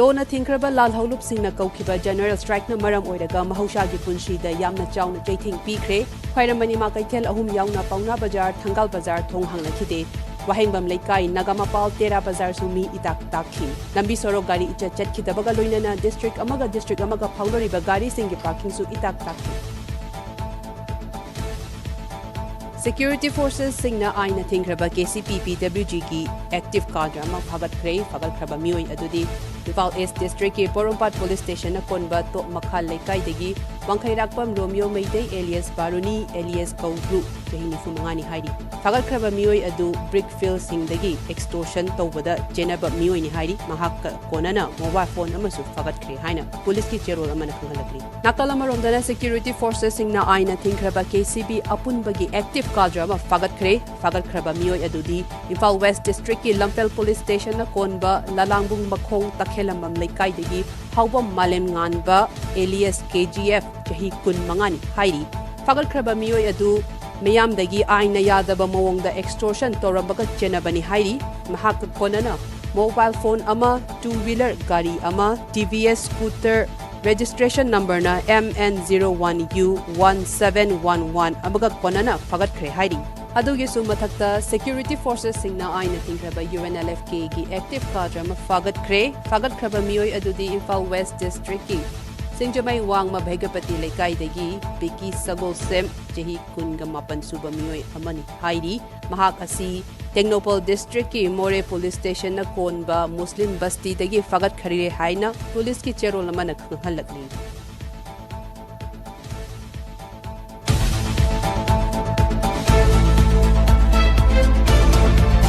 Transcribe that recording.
Lona Tinkraba Lal Holup Singna Kaukiba General Strike na Maram Oidaga Mahushagi Punshi da Yamna Chawna Jaiting Pikre, Khairamani Makaitel Ahum Yauna Pauna Bazar, Tangal Bazar, Tonghang Lakide, Wahengbam Laikai, Nagamapal, Tera Bazar Sumi Itak Takim. Nambi Soro Gari Icha Chetkitabaga Luinana District Amaga Paulori Bagari Singi Parking Su Itak Takim. Security Forces Singna Aina Tinkraba KCPPWG ki active cadre ama phagat khaba mioi adudi Imphal East District ki Porompat Police Station na konba to makhal laikai degi Wangkhairakpam Romeo Meitei alias Baruni alias Kaugru jahini fumangani hairi phagat khaba mioi adu Brickfield Singh degi extortion tawbada jenaba mioi ni hairi mahak konana mobile phone amasu phagat khre haina police ki cherol amana khanghalakri nakalama romdana Security Forces Singna Aina Tinkraba KCB apunbagi active cadre ama phagat khaba mioi adudi Imphal West District ki Lampel Police Station na konba lalangbung makhong takhelamam laikai degi haubam malem nganba alias KGF jahi kun mangani hairi phagat khaba mioi adu miyam dagi aina yadaba mawongda extortion torabaga chenabani hairi mahak konana mobile phone ama two-wheeler gari ama TVS scooter registration number na MN01U1711 amaga konana phagat khre hairi adugi sumathakta Security Forces Singna Aina Tinkraba UNLFK ki active cadre ama phagat khaba mioi adudi Imphal West District ki Singjamai Wangma Bhaigapati Laikai degi Piki Sagol Sem jahi kunga mapan suba mioi amani hairi mahak asi Technopol District ki More Police Station na konba Muslim Basti degi phagat khare haina police ki cherol namana khanghalakli